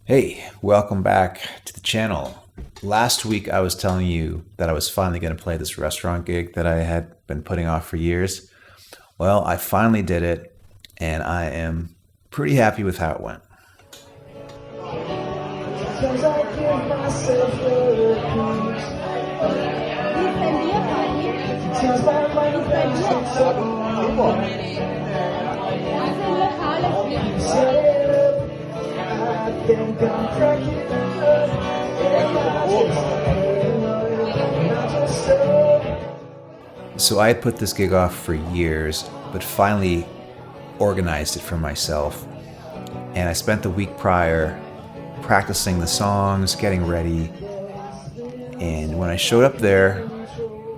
Hey, welcome back to the channel. Last week I was telling you that I was finally going to play this restaurant gig that I had been putting off for years. Well, I finally did it, and I am pretty happy with how it went. So I had put this gig off for years, but finally organized it for myself. And I spent the week prior practicing the songs, getting ready. And when I showed up there,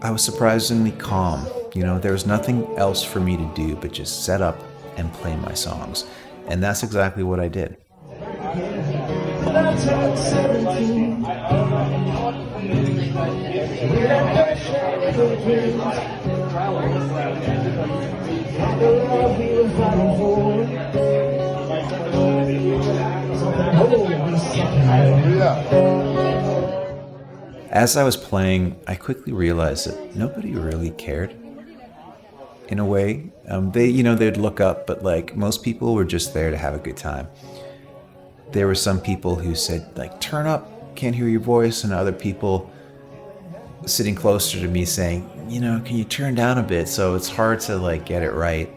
I was surprisingly calm. There was nothing else for me to do but just set up and play my songs. And that's exactly what I did. As I was playing, I quickly realized that nobody really cared. In a way, they'd look up, but like most people were just there to have a good time. There were some people who said, like, turn up, can't hear your voice, and other people sitting closer to me saying, can you turn down a bit? So it's hard to like get it right.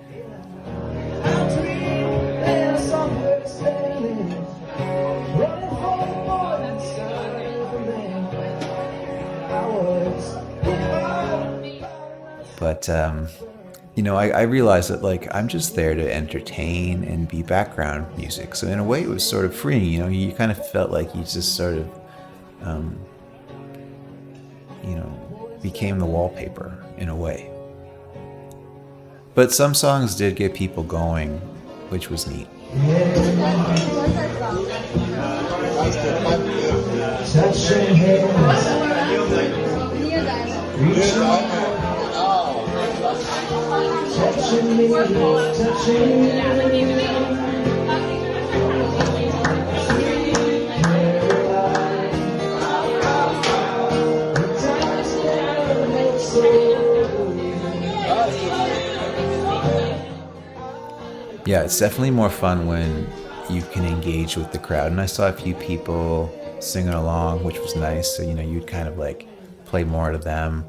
But, I realized that, like, I'm just there to entertain and be background music. So in a way, it was sort of freeing, you kind of felt like you just sort of, became the wallpaper in a way. But some songs did get people going, which was neat. Yeah, it's definitely more fun when you can engage with the crowd. And I saw a few people singing along, which was nice. So, you'd kind of like play more to them.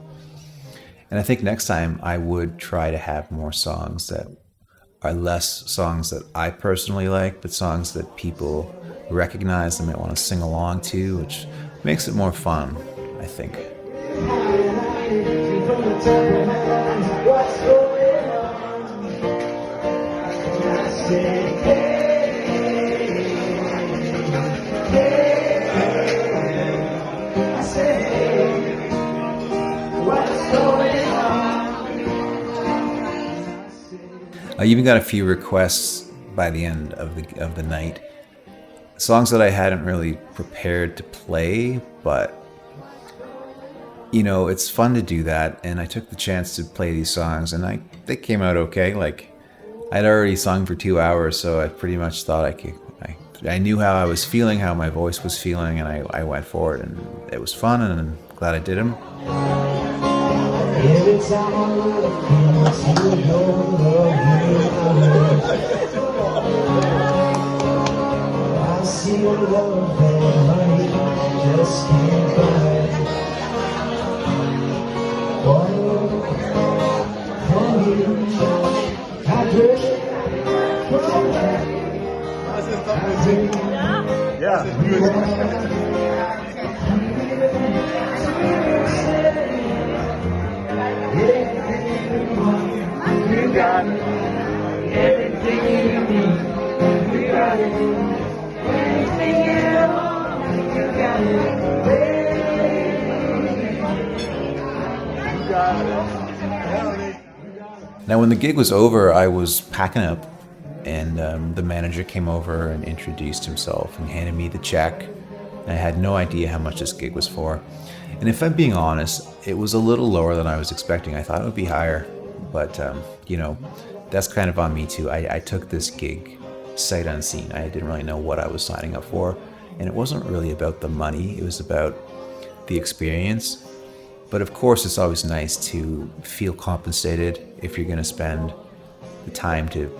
And I think next time I would try to have more songs that are less songs that I personally like, but songs that people recognize and might want to sing along to, which makes it more fun, I think. I even got a few requests by the end of the night. Songs that I hadn't really prepared to play, but it's fun to do that. And I took the chance to play these songs, and they came out okay. Like, I'd already sung for 2 hours, so I pretty much thought I knew how I was feeling, how my voice was feeling, and I went for it, and it was fun, and I'm glad I did them. Every time I look into your I see a love that money just can't buy. For you, I pray. You got it. Everything you need. You got it. Anything you want. You got it. You got it. Now, when the gig was over, I was packing up, and the manager came over and introduced himself and handed me the check. I had no idea how much this gig was for. And if I'm being honest, it was a little lower than I was expecting. I thought it would be higher, but that's kind of on me too. I took this gig sight unseen. I didn't really know what I was signing up for. And it wasn't really about the money, it was about the experience. But of course, it's always nice to feel compensated if you're going to spend the time to,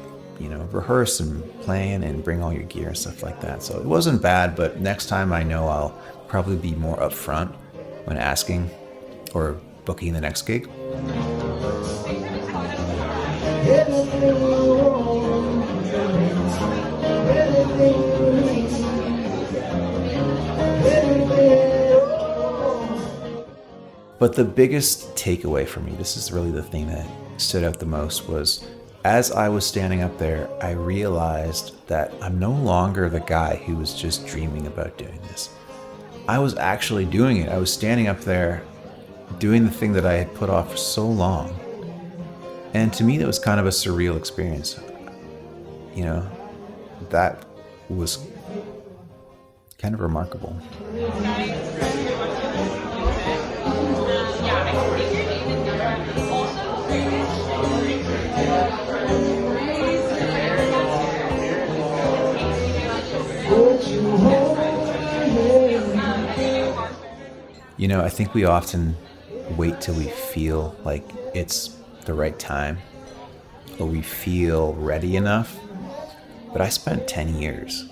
rehearse and plan and bring all your gear and stuff like that. So it wasn't bad, but next time I know I'll probably be more upfront when asking or booking the next gig. But the biggest takeaway for me, this is really the thing that stood out the most, was as I was standing up there, I realized that I'm no longer the guy who was just dreaming about doing this. I was actually doing it. I was standing up there doing the thing that I had put off for so long. And to me, that was kind of a surreal experience. That was kind of remarkable. I think we often wait till we feel like it's the right time or we feel ready enough. But I spent 10 years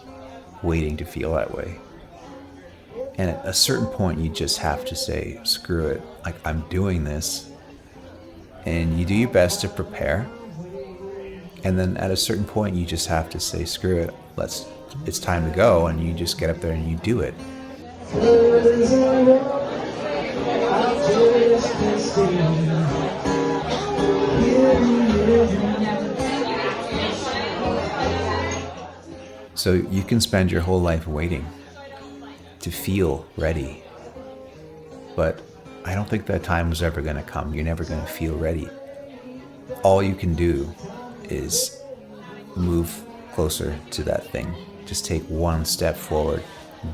waiting to feel that way. And at a certain point, you just have to say, screw it, like I'm doing this. And you do your best to prepare. And then at a certain point, you just have to say, screw it, it's time to go. And you just get up there and you do it. So you can spend your whole life waiting to feel ready. But I don't think that time was ever going to come. You're never going to feel ready. All you can do is move closer to that thing. Just take one step forward,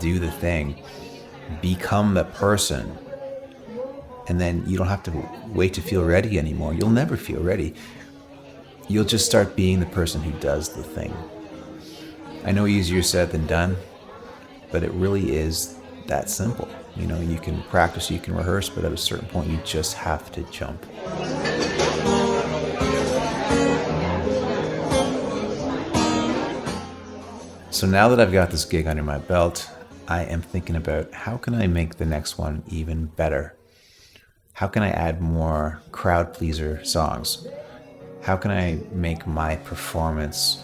do the thing, become the person. And then you don't have to wait to feel ready anymore. You'll never feel ready. You'll just start being the person who does the thing. I know easier said than done, but it really is that simple. You can practice, you can rehearse, but at a certain point you just have to jump. So now that I've got this gig under my belt, I am thinking about how can I make the next one even better? How can I add more crowd pleaser songs? How can I make my performance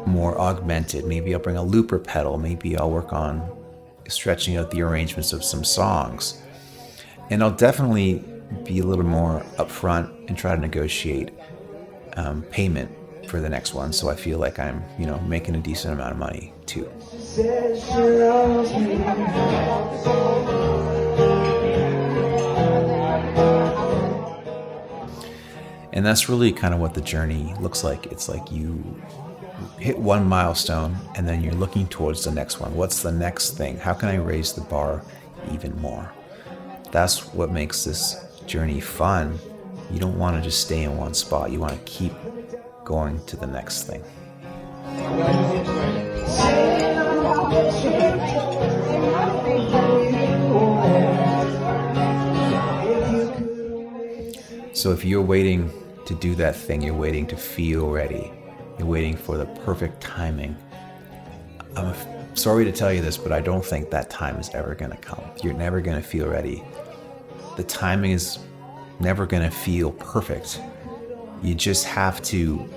more augmented? Maybe I'll bring a looper pedal. Maybe I'll work on stretching out the arrangements of some songs. And I'll definitely be a little more upfront and try to negotiate payment for the next one, so I feel like I'm, making a decent amount of money too. And that's really kind of what the journey looks like. It's like you hit one milestone and then you're looking towards the next one. What's the next thing? How can I raise the bar even more? That's what makes this journey fun. You don't want to just stay in one spot. You want to keep going to the next thing. So if you're waiting to do that thing, you're waiting to feel ready, you're waiting for the perfect timing, I'm sorry to tell you this, but I don't think that time is ever going to come. You're never going to feel ready. The timing is never going to feel perfect. You just have to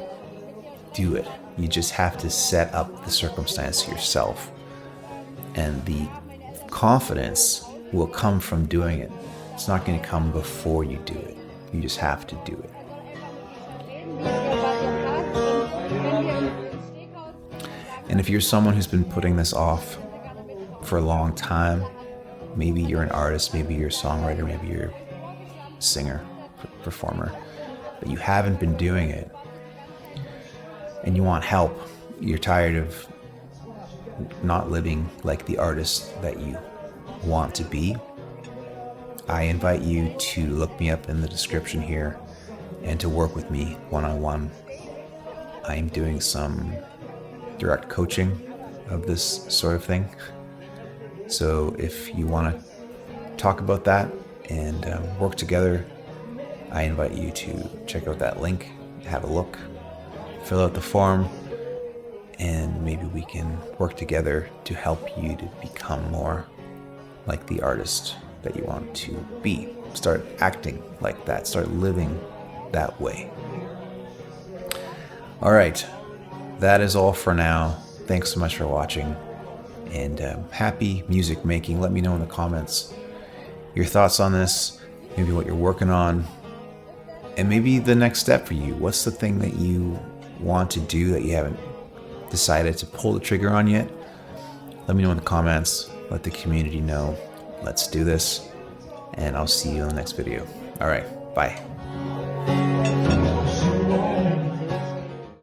do it. You just have to set up the circumstance yourself. And the confidence will come from doing it. It's not going to come before you do it. You just have to do it. And if you're someone who's been putting this off for a long time, maybe you're an artist, maybe you're a songwriter, maybe you're a singer, performer, but you haven't been doing it, and you want help, you're tired of not living like the artist that you want to be, I invite you to look me up in the description here and to work with me one-on-one. I'm doing some direct coaching of this sort of thing. So if you want to talk about that and work together, I invite you to check out that link, have a look, fill out the form, and maybe we can work together to help you to become more like the artist that you want to be. Start acting like that, start living that way. All right, that is all for now. Thanks so much for watching, and happy music making. Let me know in the comments your thoughts on this, maybe what you're working on, and maybe the next step for you. What's the thing that you want to do that you haven't decided to pull the trigger on yet? Let me know in the comments. Let the community know. Let's do this, and I'll see you in the next video. All right, bye.